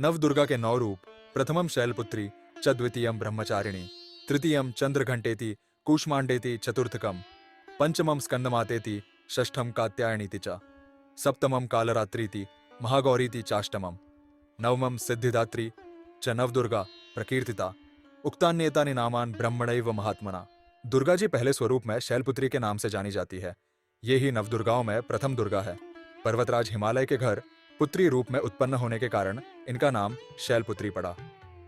नवदुर्गा के 9 रूप। प्रथमम शैलपुत्री च द्वितीयम ब्रह्मचारिणी, तृतीयम चंद्रघंटेति कूष्मांडेति चतुर्थकम, पंचमम स्कंदमातेति षष्ठम कात्यायनीति च, सप्तमम कालरात्रीति महागौरीति चाष्टमम, नवमम सिद्धिदात्री च नवदुर्गा प्रकीर्तिता, उक्तान्येतानि नामान ब्रह्मणैव महात्मना। दुर्गा जी पहले स्वरूप में शैलपुत्री के नाम से जानी जाती है। ये ही नवदुर्गाओं में प्रथम दुर्गा है। पर्वतराज हिमालय के घर पुत्री रूप में उत्पन्न होने के कारण इनका नाम शैलपुत्री पड़ा।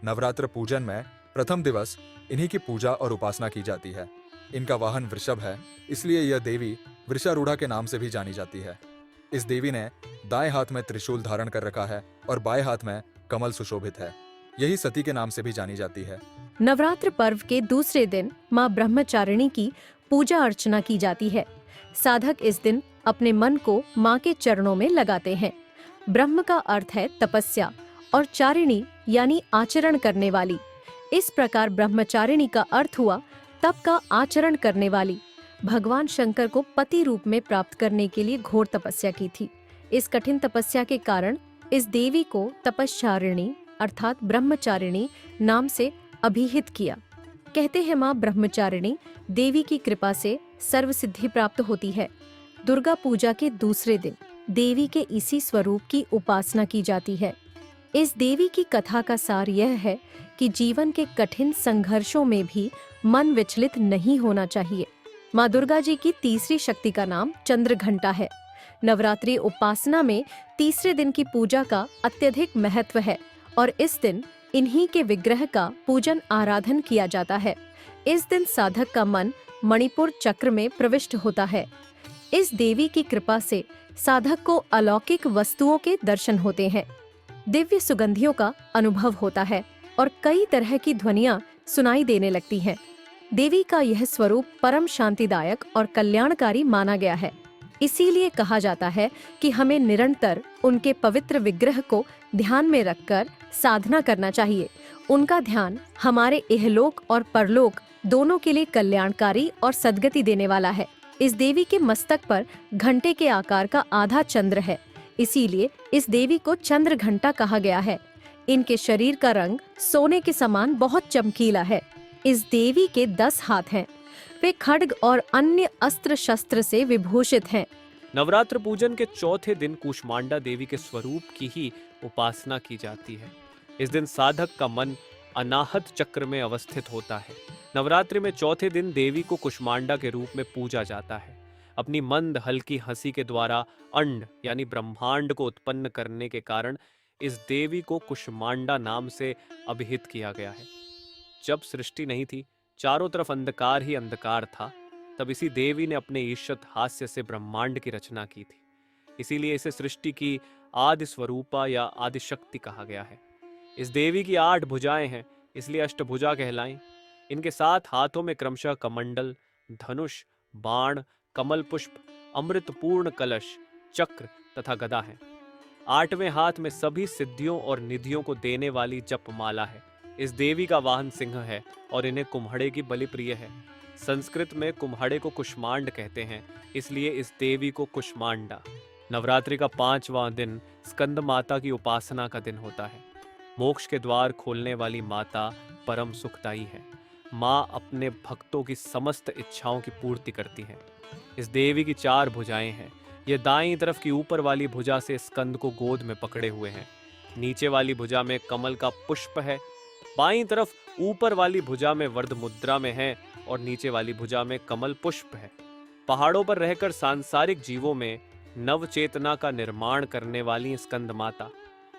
नवरात्र पूजन में प्रथम दिवस इन्हीं की पूजा और उपासना की जाती है। इनका वाहन वृषभ है, इसलिए यह देवी वृषारूढ़ा के नाम से भी जानी जाती है। इस देवी ने दाएं हाथ में त्रिशूल धारण कर रखा है और बाएं हाथ में कमल सुशोभित है। यही सती के नाम से भी जानी जाती है। नवरात्र पर्व के दूसरे दिन माँ ब्रह्मचारिणी की पूजा अर्चना की जाती है। साधक इस दिन अपने मन को माँ के चरणों में लगाते हैं। ब्रह्म का अर्थ है तपस्या और चारिणी यानी आचरण करने वाली। इस प्रकार ब्रह्मचारिणी का अर्थ हुआ तप का आचरण करने वाली। भगवान शंकर को पति रूप में प्राप्त करने के लिए घोर तपस्या की थी। इस कठिन तपस्या के कारण इस देवी को तपश्चारिणी अर्थात ब्रह्मचारिणी नाम से अभिहित किया। कहते हैं माँ ब्रह्मचारिणी देवी की कृपा से सर्व सिद्धि प्राप्त होती है। दुर्गा पूजा के दूसरे दिन देवी के इसी स्वरूप की उपासना की जाती है। इस देवी की कथा का सार यह है कि जीवन के कठिन संघर्षों में भी मन विचलित नहीं होना चाहिए। माँ दुर्गा जी की तीसरी शक्ति का नाम चंद्रघंटा है। नवरात्रि उपासना में तीसरे दिन की पूजा का अत्यधिक महत्व है और इस दिन इन्हीं के विग्रह का पूजन आराधन किया जाता है। इस दिन साधक का मन मणिपुर चक्र में प्रविष्ट होता है। इस देवी की कृपा से साधक को अलौकिक वस्तुओं के दर्शन होते हैं, दिव्य सुगंधियों का अनुभव होता है और कई तरह की ध्वनियां सुनाई देने लगती हैं। देवी का यह स्वरूप परम शांतिदायक और कल्याणकारी माना गया है। इसीलिए कहा जाता है कि हमें निरंतर उनके पवित्र विग्रह को ध्यान में रखकर साधना करना चाहिए। उनका ध्यान हमारे इहलोक और परलोक दोनों के लिए कल्याणकारी और सद्गति देने वाला है। इस देवी के मस्तक पर घंटे के आकार का आधा चंद्र है, इसीलिए इस देवी को चंद्र घंटा कहा गया है। इनके शरीर का रंग सोने के समान बहुत चमकीला है। इस देवी के 10 हाथ हैं। वे खड्ग और अन्य अस्त्र शस्त्र से विभूषित हैं। नवरात्र पूजन के चौथे दिन कूष्मांडा देवी के स्वरूप की ही उपासना की जाती है। इस दिन साधक का मन अनाहत चक्र में अवस्थित होता है। नवरात्रि में चौथे दिन देवी को कूष्मांडा के रूप में पूजा जाता है। अपनी मंद हल्की हंसी के द्वारा अंड यानी ब्रह्मांड को उत्पन्न करने के कारण इस देवी को कूष्मांडा नाम से अभिहित किया गया है। जब सृष्टि नहीं थी, चारों तरफ अंधकार ही अंधकार था, तब इसी देवी ने अपने ईषत हास्य से ब्रह्मांड की रचना की थी। इसीलिए इसे सृष्टि की आदि स्वरूपा या आदि शक्ति कहा गया है। इस देवी की 8 भुजाएं हैं, इसलिए अष्टभुजा कहलाई। इनके 7 हाथों में क्रमशः कमंडल, धनुष, बाण, कमल पुष्प, अमृतपूर्ण कलश, चक्र तथा गदा है। 8वें हाथ में सभी सिद्धियों और निधियों को देने वाली जपमाला है। इस देवी का वाहन सिंह है और इन्हें कुम्हड़े की बलि प्रिय है। संस्कृत में कुम्हड़े को कुष्मांड कहते हैं, इसलिए इस देवी को कुष्मांडा। नवरात्रि का 5वां दिन स्कंद माता की उपासना का दिन होता है। मोक्ष के द्वार खोलने वाली माता परम सुखदायी है। माँ अपने भक्तों की समस्त इच्छाओं की पूर्ति करती है। इस देवी की 4 भुजाएं हैं। ये दाईं तरफ की ऊपर वाली भुजा से स्कंद को गोद में पकड़े हुए हैं। नीचे वाली भुजा में कमल का पुष्प है। बाईं तरफ ऊपर वाली भुजा में वर्ध मुद्रा में है और नीचे वाली भुजा में कमल पुष्प है। पहाड़ों पर रहकर सांसारिक जीवों में नव चेतना का निर्माण करने वाली स्कंद माता।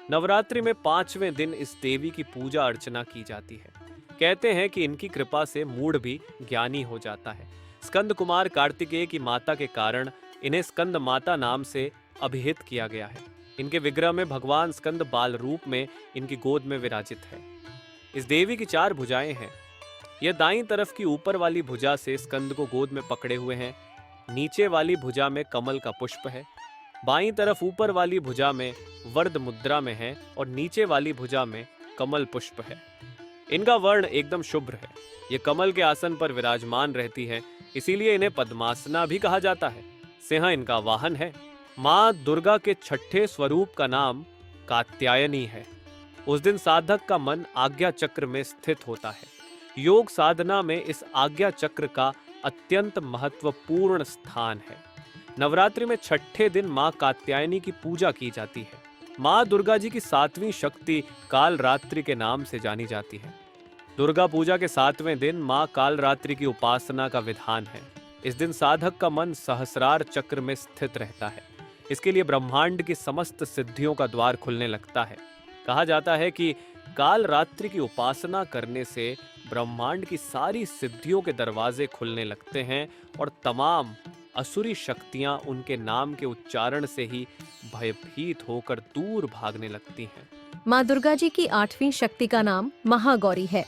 नवरात्रि में 5वें दिन इस देवी की पूजा अर्चना की जाती है। कहते हैं कि इनकी कृपा से मूढ़ भी ज्ञानी हो जाता है। स्कंद कुमार कार्तिकेय की माता के कारण इन्हें स्कंद माता नाम से अभिहित किया गया है। इनके विग्रह में भगवान स्कंद बाल रूप में इनकी गोद में विराजित है। इस देवी की 4 भुजाएं हैं। यह दाईं तरफ की ऊपर वाली भुजा से स्कंद को गोद में पकड़े हुए हैं। नीचे वाली भुजा में कमल का पुष्प है। बाईं तरफ ऊपर वाली भुजा में वर्ध मुद्रा में है और नीचे वाली भुजा में कमल पुष्प है। इनका वर्ण एकदम शुभ्र है। ये कमल के आसन पर विराजमान रहती है, इसीलिए इन्हें पद्मासना भी कहा जाता है। सिंह इनका वाहन है। माँ दुर्गा के 6ठे स्वरूप का नाम कात्यायनी है। उस दिन साधक का मन आज्ञा चक्र में स्थित होता है। योग साधना में इस आज्ञा चक्र का अत्यंत महत्वपूर्ण स्थान है। नवरात्रि में छठे दिन मां कात्यायनी की पूजा की जाती है। मां दुर्गा जी की 7वीं शक्ति काल रात्रि के नाम से जानी जाती है। दुर्गा पूजा के 7वें दिन मां काल रात्रि की उपासना का विधान है। इस दिन साधक का मन सहस्रार चक्र में स्थित रहता है। इसके लिए ब्रह्मांड की समस्त सिद्धियों का द्वार खुलने लगता है। कहा जाता है कि काल रात्रि की उपासना करने से ब्रह्मांड की सारी सिद्धियों के दरवाजे खुलने लगते हैं और तमाम असुरी शक्तियां उनके नाम के उच्चारण से ही भयभीत होकर दूर भागने लगती हैं। माँ दुर्गा जी की 8वीं शक्ति का नाम महागौरी है।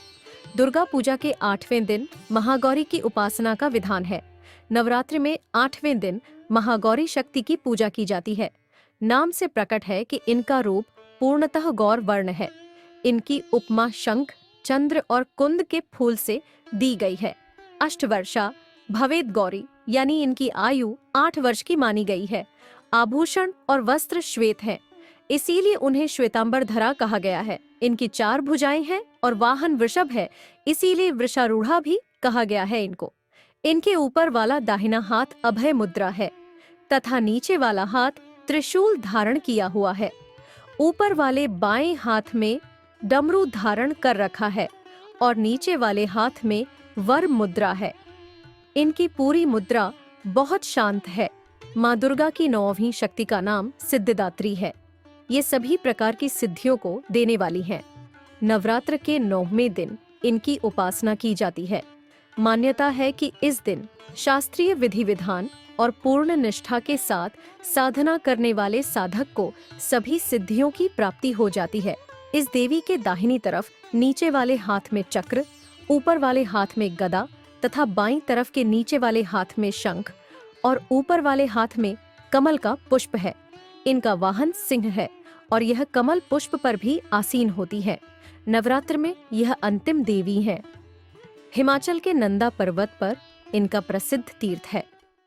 दुर्गा पूजा के 8वें दिन महागौरी की उपासना का विधान है। नवरात्रि में 8वें दिन महागौरी शक्ति की पूजा की जाती है। नाम से प्रकट है कि इनका रूप पूर्णतः गौर वर्ण है। इनकी उपमा शंख, चंद्र और कुंद के फूल से दी गई है। अष्टवर्षा भवेद गौरी यानी इनकी आयु 8 वर्ष की मानी गई है। आभूषण और वस्त्र श्वेत हैं, इसीलिए उन्हें श्वेतांबर धरा कहा गया है। इनकी 4 भुजाएं हैं और वाहन वृषभ है, इसीलिए वृषारूढ़ा भी कहा गया है इनको। इनके ऊपर वाला दाहिना हाथ अभय मुद्रा है तथा नीचे वाला हाथ त्रिशूल धारण किया हुआ है। ऊपर वाले बाएं हाथ में डमरू धारण कर रखा है और नीचे वाले हाथ में वर मुद्रा है। इनकी पूरी मुद्रा बहुत शांत है। माँ दुर्गा की 9वीं शक्ति का नाम सिद्धिदात्री है। ये सभी प्रकार की सिद्धियों को देने वाली हैं। नवरात्र के 9वें दिन इनकी उपासना की जाती है। मान्यता है कि इस दिन शास्त्रीय विधि विधान और पूर्ण निष्ठा के साथ साधना करने वाले साधक को सभी सिद्धियों की प्राप्ति हो जाती है। इस देवी के दाहिनी तरफ नीचे वाले हाथ में चक्र, ऊपर वाले हाथ में गदा तथा बाईं तरफ के नीचे वाले हाथ में शंख और ऊपर वाले हाथ में कमल का पुष्प है। इनका वाहन सिंह है और यह कमल पुष्प पर भी आसीन होती है। नवरात्र में यह अंतिम देवी है। हिमाचल के नंदा पर्वत पर इनका प्रसिद्ध तीर्थ है।